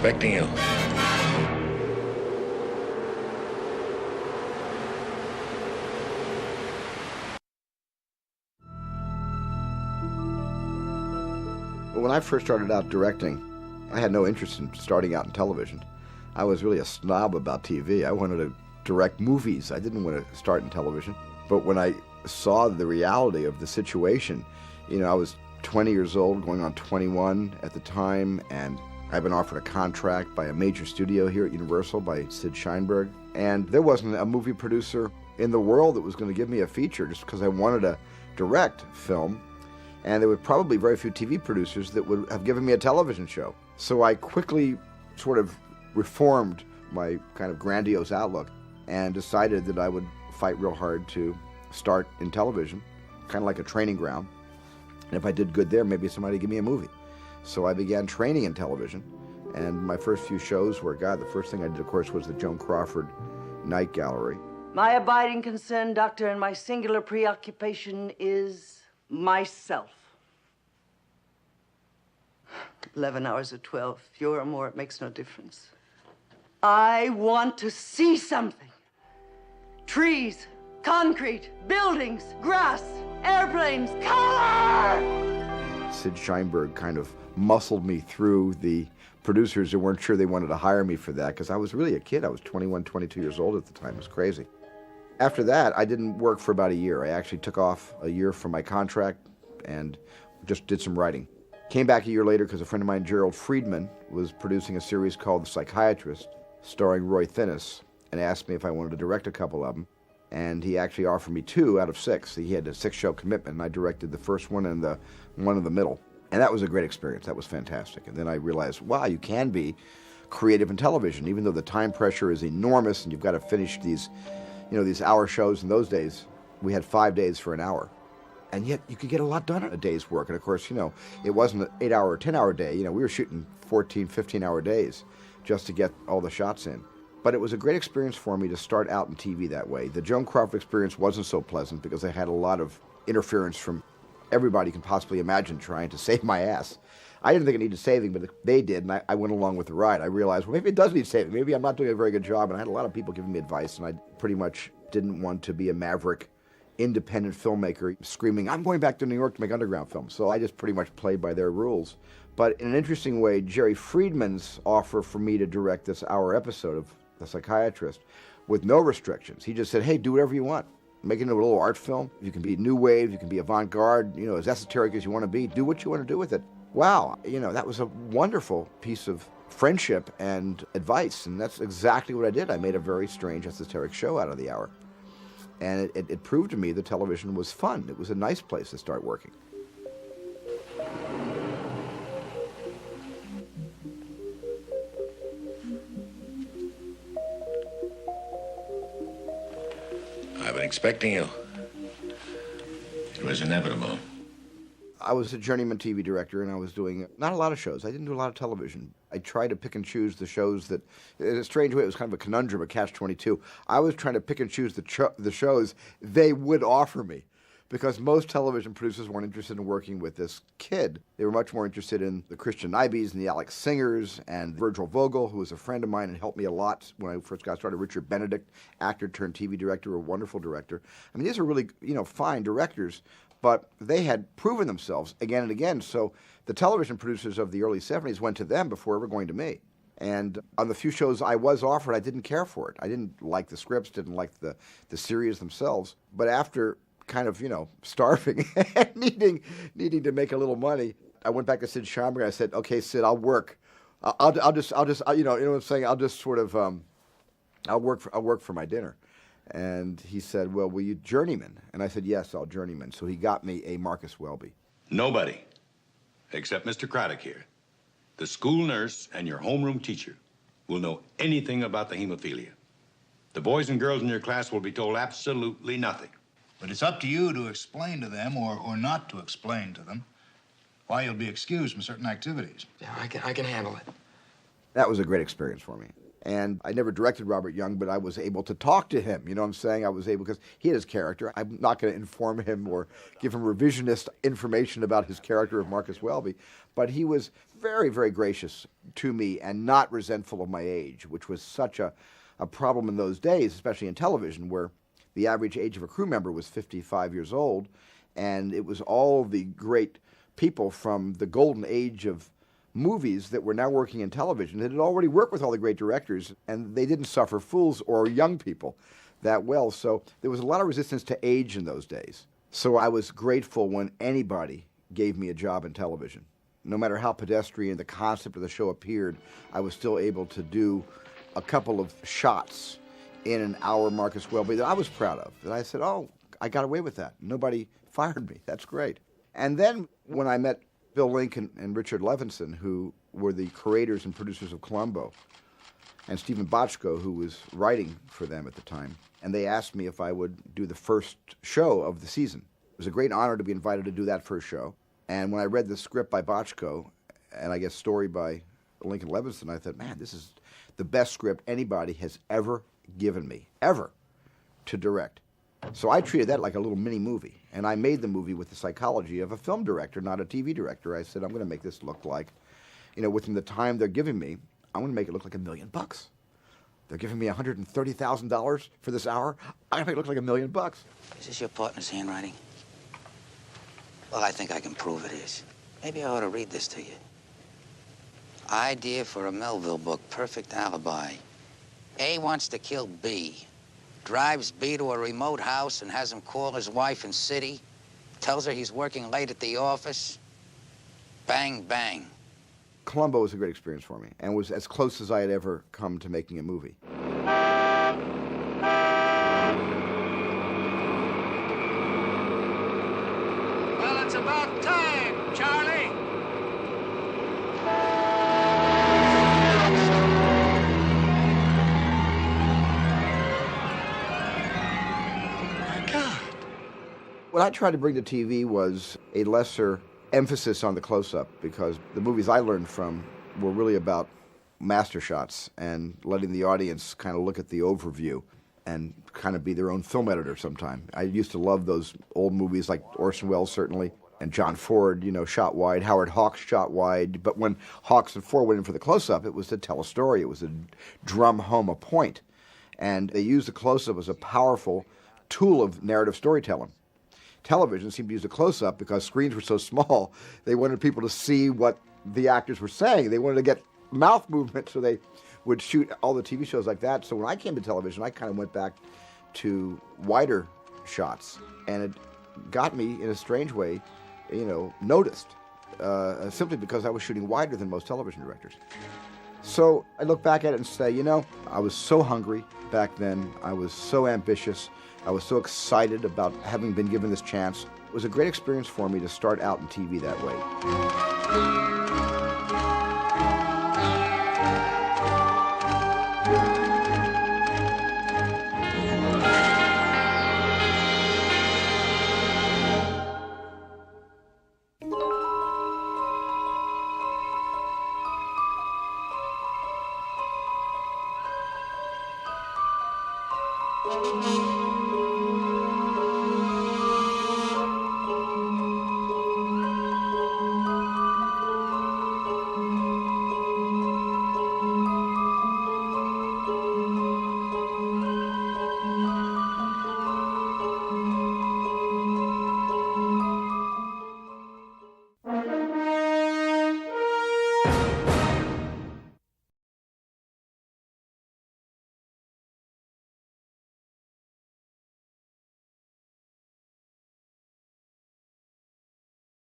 expecting you. When I first started out directing, I had no interest in starting out in television. I was really a snob about TV. I wanted to direct movies. I didn't want to start in television. But when I saw the reality of the situation, I was 20 years old, going on 21 at the time, and I'd been offered a contract by a major studio here at Universal by Sid Sheinberg. And there wasn't a movie producer in the world that was going to give me a feature just because I wanted to direct film. And there were probably very few TV producers that would have given me a television show. So I quickly sort of reformed my kind of grandiose outlook and decided that I would fight real hard to start in television, kind of like a training ground. And if I did good there, maybe somebody would give me a movie. So I began training in television. And my first few shows were, the first thing I did, of course, was the Joan Crawford Night Gallery. My abiding concern, Doctor, and my singular preoccupation is myself. 11 hours or 12, fewer or more, it makes no difference. I want to see something. Trees, concrete, buildings, grass, airplanes, color! Sid Sheinberg kind of muscled me through the producers who weren't sure they wanted to hire me for that, because I was really a kid. I was 21, 22 years old at the time. It was crazy. After that, I didn't work for about a year. I actually took off a year from my contract and just did some writing. Came back a year later because a friend of mine, Gerald Friedman, was producing a series called The Psychiatrist, starring Roy Thinnis, and asked me if I wanted to direct a couple of them. And he actually offered me 2 out of 6. He had a 6-show commitment, and I directed the first one and the one in the middle. And that was a great experience. That was fantastic. And then I realized, wow, you can be creative in television, even though the time pressure is enormous and you've got to finish these hour shows. In those days, we had 5 days for an hour. And yet you could get a lot done in a day's work. And of course, it wasn't an 8-hour or 10-hour day. We were shooting 14, 15-hour days just to get all the shots in. But it was a great experience for me to start out in TV that way. The Joan Crawford experience wasn't so pleasant because I had a lot of interference from everybody you can possibly imagine trying to save my ass. I didn't think it needed saving, but they did, and I went along with the ride. I realized, well, maybe it does need saving. Maybe I'm not doing a very good job, and I had a lot of people giving me advice, and I pretty much didn't want to be a maverick independent filmmaker screaming, I'm going back to New York to make underground films. So I just pretty much played by their rules. But in an interesting way, Jerry Friedman's offer for me to direct this hour episode of The Psychiatrist with no restrictions. He just said, hey, do whatever you want. Make it into a little art film. You can be new wave, you can be avant-garde, as esoteric as you want to be. Do what you want to do with it. Wow, that was a wonderful piece of friendship and advice, and that's exactly what I did. I made a very strange, esoteric show out of the hour. And it proved to me that television was fun. It was a nice place to start working. I've been expecting you. It was inevitable. I was a journeyman TV director, and I was doing not a lot of shows. I didn't do a lot of television. I tried to pick and choose the shows that, in a strange way, it was kind of a conundrum, a catch-22. I was trying to pick and choose the shows they would offer me, because most television producers weren't interested in working with this kid. They were much more interested in the Christian Nibes and the Alex Singers and Virgil Vogel, who was a friend of mine and helped me a lot when I first got started. Richard Benedict, actor turned TV director, a wonderful director. I mean, these are really, fine directors, but they had proven themselves again and again. So the television producers of the early 70s went to them before ever going to me. And on the few shows I was offered, I didn't care for it. I didn't like the scripts, didn't like the series themselves. But after kind of, starving and needing to make a little money, I went back to Sid Sheinberg. I said, okay, Sid, I'll work. I'll just, you know what I'm saying? I'll just sort of, I'll work for my dinner. And he said, well, will you journeyman? And I said, yes, I'll journeyman. So he got me a Marcus Welby. Nobody, except Mr. Craddock here, the school nurse and your homeroom teacher, will know anything about the hemophilia. The boys and girls in your class will be told absolutely nothing. But it's up to you to explain to them, or not to explain to them, why you'll be excused from certain activities. Yeah, I can handle it. That was a great experience for me. And I never directed Robert Young, but I was able to talk to him. You know what I'm saying? I was able, because he had his character. I'm not going to inform him or give him revisionist information about his character of Marcus Welby, but he was very, very gracious to me and not resentful of my age, which was such a problem in those days, especially in television, where the average age of a crew member was 55 years old, and it was all the great people from the golden age of movies that were now working in television that had already worked with all the great directors, and they didn't suffer fools or young people that well. So there was a lot of resistance to age in those days. So I was grateful when anybody gave me a job in television. No matter how pedestrian the concept of the show appeared, I was still able to do a couple of shots in an hour Marcus Welby that I was proud of. That I said, oh, I got away with that. Nobody fired me. That's great. And then when I met Bill Lincoln and Richard Levinson, who were the creators and producers of Columbo, and Stephen Bochco, who was writing for them at the time, and they asked me if I would do the first show of the season. It was a great honor to be invited to do that first show. And when I read the script by Bochco, and I guess story by Lincoln Levinson, I thought, man, this is the best script anybody has ever given me, ever, to direct. So I treated that like a little mini movie, and I made the movie with the psychology of a film director, not a TV director. I said, I'm going to make this look like, within the time they're giving me, I'm going to make it look like $1 million. They're giving me $130,000 for this hour. I'm going to make it look like $1 million. Is this your partner's handwriting? Well, I think I can prove it is. Maybe I ought to read this to you. Idea for a Melville book, perfect alibi. A wants to kill B. Drives B to a remote house and has him call his wife in city. Tells her he's working late at the office. Bang, bang. Columbo was a great experience for me and was as close as I had ever come to making a movie. Well, it's about time, Charlie. What I tried to bring to TV was a lesser emphasis on the close-up, because the movies I learned from were really about master shots and letting the audience kind of look at the overview and kind of be their own film editor sometime. I used to love those old movies like Orson Welles, certainly, and John Ford, shot wide. Howard Hawks shot wide. But when Hawks and Ford went in for the close-up, it was to tell a story. It was to drum home a point. And they used the close-up as a powerful tool of narrative storytelling. Television seemed to use the close-up because screens were so small, they wanted people to see what the actors were saying. They wanted to get mouth movement, so they would shoot all the TV shows like that. So when I came to television, I kind of went back to wider shots, and it got me, in a strange way, noticed, simply because I was shooting wider than most television directors. So I look back at it and say, I was so hungry back then. I was so ambitious. I was so excited about having been given this chance. It was a great experience for me to start out in TV that way.